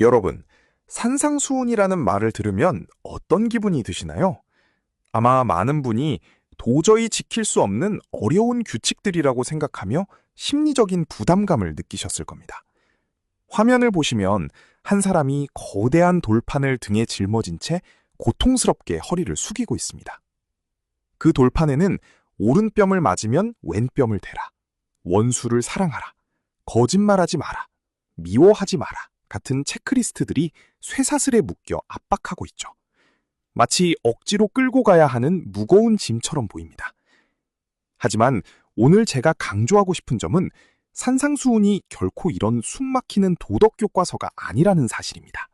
여러분, 산상수훈이라는 말을 들으면 어떤 기분이 드시나요? 아마 많은 분이 도저히 지킬 수 없는 어려운 규칙들이라고 생각하며 심리적인 부담감을 느끼셨을 겁니다. 화면을 보시면 한 사람이 거대한 돌판을 등에 짊어진 채 고통스럽게 허리를 숙이고 있습니다. 그 돌판에는 오른뼘을 맞으면 왼뼘을 대라, 원수를 사랑하라, 거짓말하지 마라, 미워하지 마라 같은 체크리스트들이 쇠사슬에 묶여 압박하고 있죠. 마치 억지로 끌고 가야 하는 무거운 짐처럼 보입니다. 하지만 오늘 제가 강조하고 싶은 점은 산상수훈이 결코 이런 숨막히는 도덕 교과서가 아니라는 사실입니다.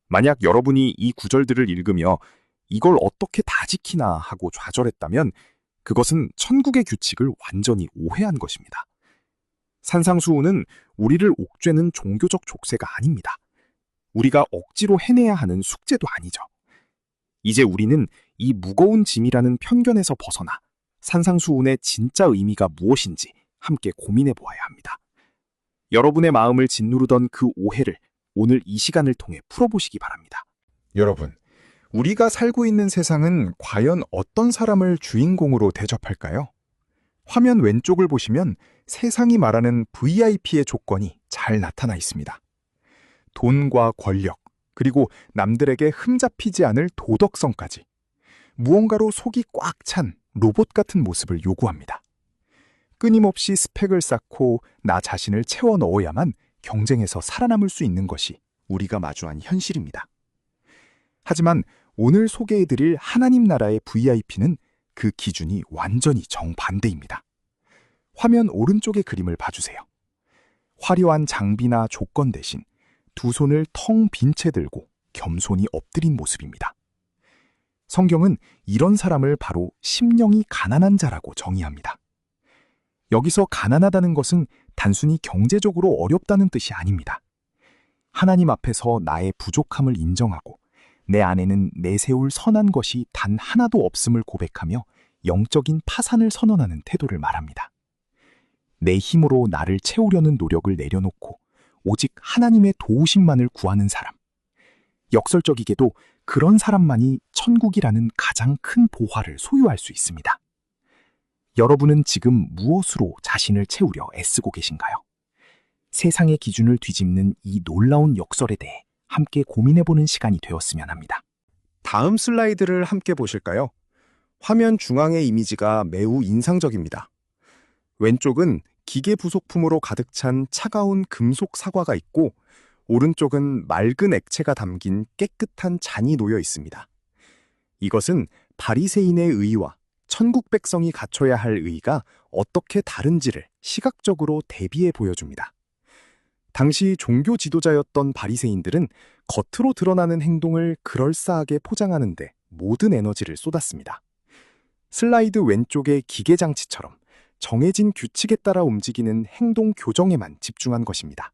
만약 여러분이 이 구절들을 읽으며 이걸 어떻게 다 지키나 하고 좌절했다면 그것은 천국의 규칙을 완전히 오해한 것입니다. 산상수훈은 우리를 옥죄는 종교적 족쇄가 아닙니다. 우리가 억지로 해내야 하는 숙제도 아니죠. 이제 우리는 이 무거운 짐이라는 편견에서 벗어나 산상수훈의 진짜 의미가 무엇인지 함께 고민해 보아야 합니다. 여러분의 마음을 짓누르던 그 오해를 오늘 이 시간을 통해 풀어보시기 바랍니다. 여러분, 우리가 살고 있는 세상은 과연 어떤 사람을 주인공으로 대접할까요? 화면 왼쪽을 보시면 세상이 말하는 VIP의 조건이 잘 나타나 있습니다. 돈과 권력, 그리고 남들에게 흠잡히지 않을 도덕성까지 무언가로 속이 꽉 찬 로봇 같은 모습을 요구합니다. 끊임없이 스펙을 쌓고 나 자신을 채워 넣어야만 경쟁에서 살아남을 수 있는 것이 우리가 마주한 현실입니다. 하지만 오늘 소개해드릴 하나님 나라의 VIP는 그 기준이 완전히 정반대입니다. 화면 오른쪽의 그림을 봐주세요. 화려한 장비나 조건 대신 두 손을 텅 빈 채 들고 겸손히 엎드린 모습입니다. 성경은 이런 사람을 바로 심령이 가난한 자라고 정의합니다. 여기서 가난하다는 것은 단순히 경제적으로 어렵다는 뜻이 아닙니다. 하나님 앞에서 나의 부족함을 인정하고 내 안에는 내세울 선한 것이 단 하나도 없음을 고백하며 영적인 파산을 선언하는 태도를 말합니다. 내 힘으로 나를 채우려는 노력을 내려놓고 오직 하나님의 도우심만을 구하는 사람. 역설적이게도 그런 사람만이 천국이라는 가장 큰 보화를 소유할 수 있습니다. 여러분은 지금 무엇으로 자신을 채우려 애쓰고 계신가요? 세상의 기준을 뒤집는 이 놀라운 역설에 대해 함께 고민해보는 시간이 되었으면 합니다. 다음 슬라이드를 함께 보실까요? 화면 중앙의 이미지가 매우 인상적입니다. 왼쪽은 기계 부속품으로 가득 찬 차가운 금속 사과가 있고 오른쪽은 맑은 액체가 담긴 깨끗한 잔이 놓여 있습니다. 이것은 바리새인의 의와 천국 백성이 갖춰야 할 의가 어떻게 다른지를 시각적으로 대비해 보여줍니다. 당시 종교 지도자였던 바리새인들은 겉으로 드러나는 행동을 그럴싸하게 포장하는 데 모든 에너지를 쏟았습니다. 슬라이드 왼쪽의 기계장치처럼 정해진 규칙에 따라 움직이는 행동 교정에만 집중한 것입니다.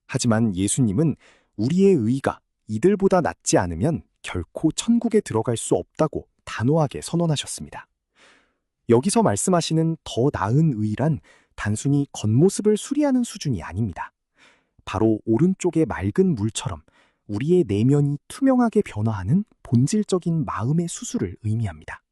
하지만 예수님은 우리의 의가 이들보다 낫지 않으면 결코 천국에 들어갈 수 없다고 단호하게 선언하셨습니다. 여기서 말씀하시는 더 나은 의란 단순히 겉모습을 수리하는 수준이 아닙니다. 바로 오른쪽의 맑은 물처럼 우리의 내면이 투명하게 변화하는 본질적인 마음의 수술을 의미합니다.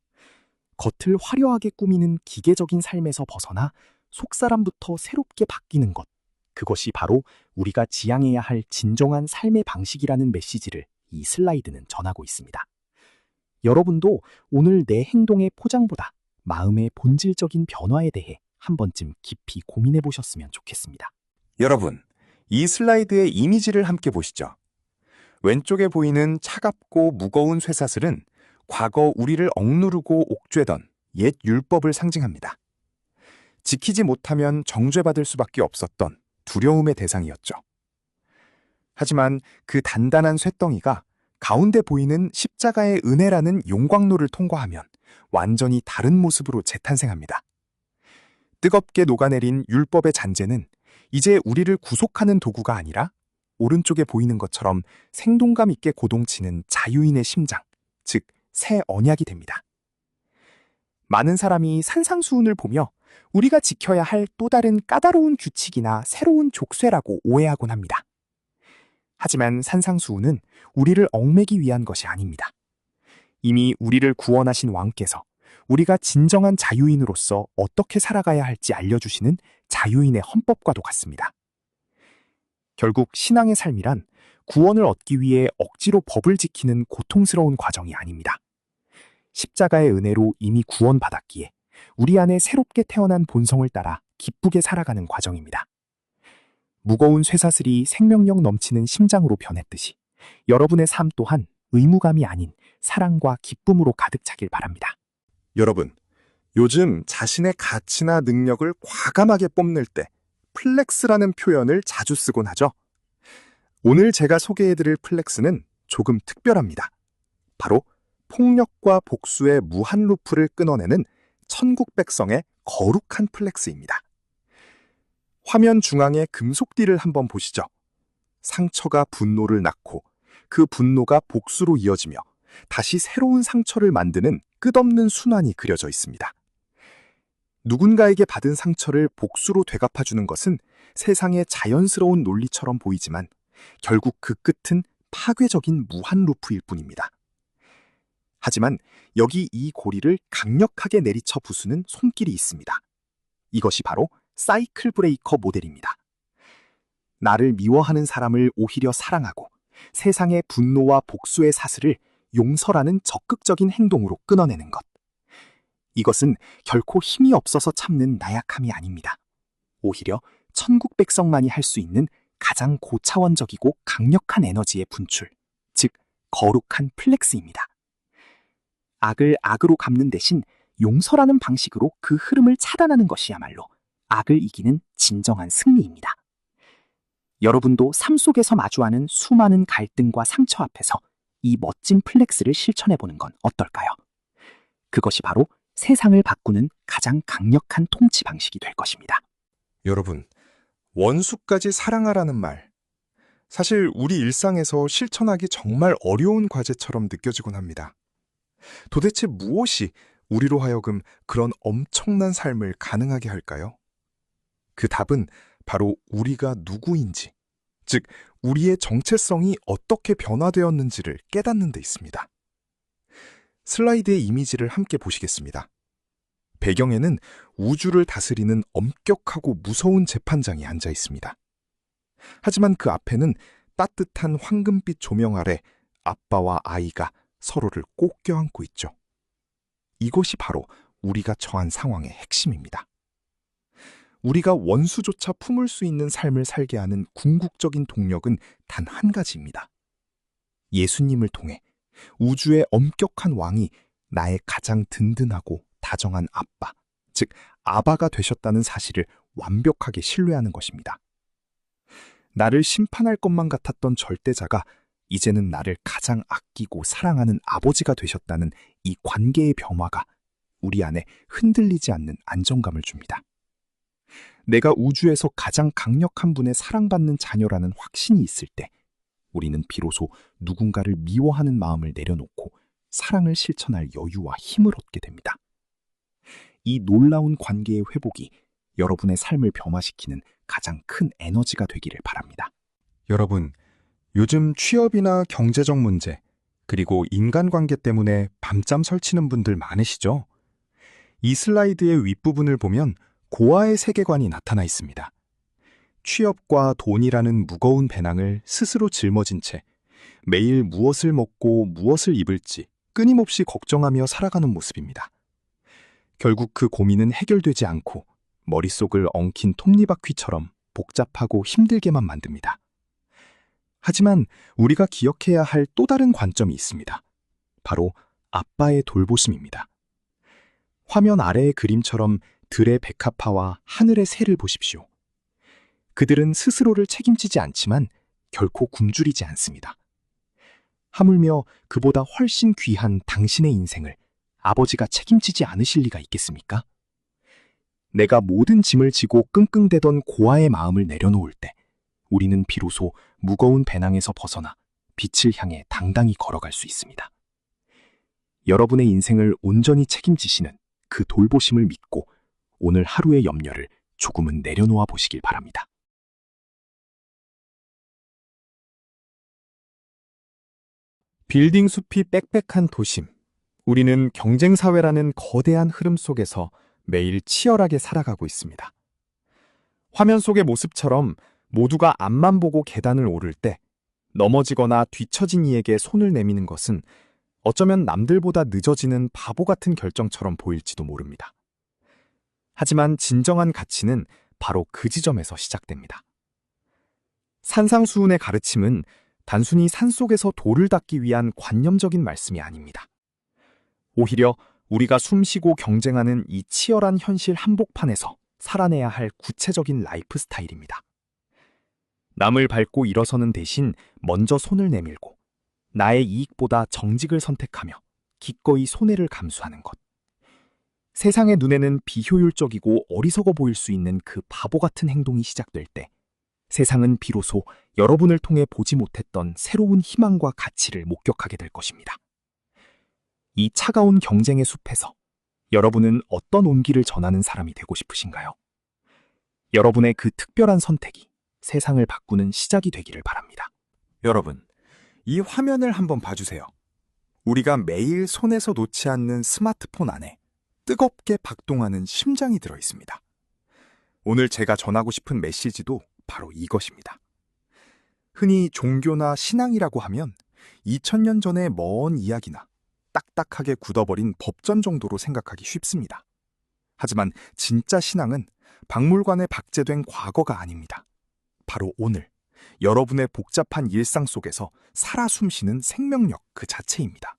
겉을 화려하게 꾸미는 기계적인 삶에서 벗어나 속사람부터 새롭게 바뀌는 것, 그것이 바로 우리가 지향해야 할 진정한 삶의 방식이라는 메시지를 이 슬라이드는 전하고 있습니다. 여러분도 오늘 내 행동의 포장보다 마음의 본질적인 변화에 대해 한 번쯤 깊이 고민해 보셨으면 좋겠습니다. 여러분, 이 슬라이드의 이미지를 함께 보시죠. 왼쪽에 보이는 차갑고 무거운 쇠사슬은 과거 우리를 억누르고 옥죄던 옛 율법을 상징합니다. 지키지 못하면 정죄받을 수밖에 없었던 두려움의 대상이었죠. 하지만 그 단단한 쇳덩이가 가운데 보이는 십자가의 은혜라는 용광로를 통과하면 완전히 다른 모습으로 재탄생합니다. 뜨겁게 녹아내린 율법의 잔재는 이제 우리를 구속하는 도구가 아니라 오른쪽에 보이는 것처럼 생동감 있게 고동치는 자유인의 심장, 즉 새 언약이 됩니다. 많은 사람이 산상수훈을 보며 우리가 지켜야 할 또 다른 까다로운 규칙이나 새로운 족쇄라고 오해하곤 합니다. 하지만 산상수훈은 우리를 얽매기 위한 것이 아닙니다. 이미 우리를 구원하신 왕께서 우리가 진정한 자유인으로서 어떻게 살아가야 할지 알려주시는 자유인의 헌법과도 같습니다. 결국 신앙의 삶이란 구원을 얻기 위해 억지로 법을 지키는 고통스러운 과정이 아닙니다. 십자가의 은혜로 이미 구원받았기에 우리 안에 새롭게 태어난 본성을 따라 기쁘게 살아가는 과정입니다. 무거운 쇠사슬이 생명력 넘치는 심장으로 변했듯이 여러분의 삶 또한 의무감이 아닌 사랑과 기쁨으로 가득 차길 바랍니다. 여러분, 요즘 자신의 가치나 능력을 과감하게 뽐낼 때 플렉스라는 표현을 자주 쓰곤 하죠. 오늘 제가 소개해드릴 플렉스는 조금 특별합니다. 바로 폭력과 복수의 무한 루프를 끊어내는 천국백성의 거룩한 플렉스입니다. 화면 중앙의 금속띠를 한번 보시죠. 상처가 분노를 낳고 그 분노가 복수로 이어지며 다시 새로운 상처를 만드는 끝없는 순환이 그려져 있습니다. 누군가에게 받은 상처를 복수로 되갚아주는 것은 세상의 자연스러운 논리처럼 보이지만 결국 그 끝은 파괴적인 무한 루프일 뿐입니다. 하지만 여기 이 고리를 강력하게 내리쳐 부수는 손길이 있습니다. 이것이 바로 사이클 브레이커 모델입니다. 나를 미워하는 사람을 오히려 사랑하고 세상의 분노와 복수의 사슬을 용서라는 적극적인 행동으로 끊어내는 것. 이것은 결코 힘이 없어서 참는 나약함이 아닙니다. 오히려 천국 백성만이 할 수 있는 가장 고차원적이고 강력한 에너지의 분출, 즉 거룩한 플렉스입니다. 악을 악으로 갚는 대신 용서라는 방식으로 그 흐름을 차단하는 것이야말로 악을 이기는 진정한 승리입니다. 여러분도 삶 속에서 마주하는 수많은 갈등과 상처 앞에서 이 멋진 플렉스를 실천해보는 건 어떨까요? 그것이 바로 세상을 바꾸는 가장 강력한 통치 방식이 될 것입니다. 여러분, 원수까지 사랑하라는 말. 사실 우리 일상에서 실천하기 정말 어려운 과제처럼 느껴지곤 합니다. 도대체 무엇이 우리로 하여금 그런 엄청난 삶을 가능하게 할까요? 그 답은 바로 우리가 누구인지, 즉 우리의 정체성이 어떻게 변화되었는지를 깨닫는 데 있습니다. 슬라이드의 이미지를 함께 보시겠습니다. 배경에는 우주를 다스리는 엄격하고 무서운 재판장이 앉아 있습니다. 하지만 그 앞에는 따뜻한 황금빛 조명 아래 아빠와 아이가 서로를 꼭 껴안고 있죠. 이것이 바로 우리가 처한 상황의 핵심입니다. 우리가 원수조차 품을 수 있는 삶을 살게 하는 궁극적인 동력은 단 한 가지입니다. 예수님을 통해 우주의 엄격한 왕이 나의 가장 든든하고 다정한 아빠, 즉 아바가 되셨다는 사실을 완벽하게 신뢰하는 것입니다. 나를 심판할 것만 같았던 절대자가 이제는 나를 가장 아끼고 사랑하는 아버지가 되셨다는 이 관계의 변화가 우리 안에 흔들리지 않는 안정감을 줍니다. 내가 우주에서 가장 강력한 분의 사랑받는 자녀라는 확신이 있을 때 우리는 비로소 누군가를 미워하는 마음을 내려놓고 사랑을 실천할 여유와 힘을 얻게 됩니다. 이 놀라운 관계의 회복이 여러분의 삶을 변화시키는 가장 큰 에너지가 되기를 바랍니다. 여러분, 요즘 취업이나 경제적 문제, 그리고 인간관계 때문에 밤잠 설치는 분들 많으시죠? 이 슬라이드의 윗부분을 보면 고아의 세계관이 나타나 있습니다. 취업과 돈이라는 무거운 배낭을 스스로 짊어진 채 매일 무엇을 먹고 무엇을 입을지 끊임없이 걱정하며 살아가는 모습입니다. 결국 그 고민은 해결되지 않고 머릿속을 엉킨 톱니바퀴처럼 복잡하고 힘들게만 만듭니다. 하지만 우리가 기억해야 할 또 다른 관점이 있습니다. 바로 아빠의 돌보심입니다. 화면 아래의 그림처럼 들의 백합화와 하늘의 새를 보십시오. 그들은 스스로를 책임지지 않지만 결코 굶주리지 않습니다. 하물며 그보다 훨씬 귀한 당신의 인생을 아버지가 책임지지 않으실 리가 있겠습니까? 내가 모든 짐을 지고 끙끙대던 고아의 마음을 내려놓을 때 우리는 비로소 무거운 배낭에서 벗어나 빛을 향해 당당히 걸어갈 수 있습니다. 여러분의 인생을 온전히 책임지시는 그 돌보심을 믿고 오늘 하루의 염려를 조금은 내려놓아 보시길 바랍니다. 빌딩 숲이 빽빽한 도심. 우리는 경쟁사회라는 거대한 흐름 속에서 매일 치열하게 살아가고 있습니다. 화면 속의 모습처럼 모두가 앞만 보고 계단을 오를 때 넘어지거나 뒤처진 이에게 손을 내미는 것은 어쩌면 남들보다 늦어지는 바보 같은 결정처럼 보일지도 모릅니다. 하지만 진정한 가치는 바로 그 지점에서 시작됩니다. 산상수훈의 가르침은 단순히 산속에서 돌을 닦기 위한 관념적인 말씀이 아닙니다. 오히려 우리가 숨쉬고 경쟁하는 이 치열한 현실 한복판에서 살아내야 할 구체적인 라이프 스타일입니다. 남을 밟고 일어서는 대신 먼저 손을 내밀고 나의 이익보다 정직을 선택하며 기꺼이 손해를 감수하는 것. 세상의 눈에는 비효율적이고 어리석어 보일 수 있는 그 바보 같은 행동이 시작될 때 세상은 비로소 여러분을 통해 보지 못했던 새로운 희망과 가치를 목격하게 될 것입니다. 이 차가운 경쟁의 숲에서 여러분은 어떤 온기를 전하는 사람이 되고 싶으신가요? 여러분의 그 특별한 선택이 세상을 바꾸는 시작이 되기를 바랍니다. 여러분, 이 화면을 한번 봐주세요. 우리가 매일 손에서 놓지 않는 스마트폰 안에 뜨겁게 박동하는 심장이 들어 있습니다. 오늘 제가 전하고 싶은 메시지도 바로 이것입니다. 흔히 종교나 신앙이라고 하면 2000년 전의 먼 이야기나 딱딱하게 굳어버린 법전 정도로 생각하기 쉽습니다. 하지만 진짜 신앙은 박물관에 박제된 과거가 아닙니다. 바로 오늘, 여러분의 복잡한 일상 속에서 살아 숨쉬는 생명력 그 자체입니다.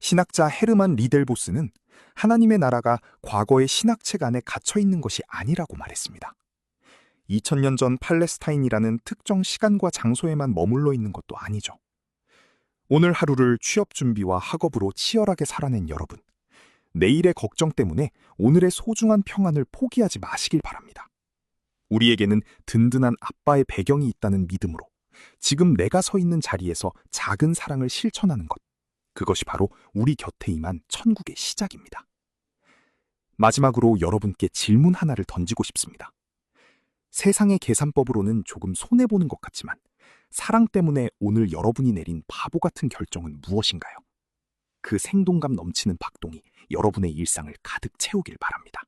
신학자 헤르만 리델보스는 하나님의 나라가 과거의 신학책 안에 갇혀 있는 것이 아니라고 말했습니다. 2000년 전 팔레스타인이라는 특정 시간과 장소에만 머물러 있는 것도 아니죠. 오늘 하루를 취업 준비와 학업으로 치열하게 살아낸 여러분, 내일의 걱정 때문에 오늘의 소중한 평안을 포기하지 마시길 바랍니다. 우리에게는 든든한 아빠의 배경이 있다는 믿음으로 지금 내가 서 있는 자리에서 작은 사랑을 실천하는 것, 그것이 바로 우리 곁에 임한 천국의 시작입니다. 마지막으로 여러분께 질문 하나를 던지고 싶습니다. 세상의 계산법으로는 조금 손해보는 것 같지만 사랑 때문에 오늘 여러분이 내린 바보 같은 결정은 무엇인가요? 그 생동감 넘치는 박동이 여러분의 일상을 가득 채우길 바랍니다.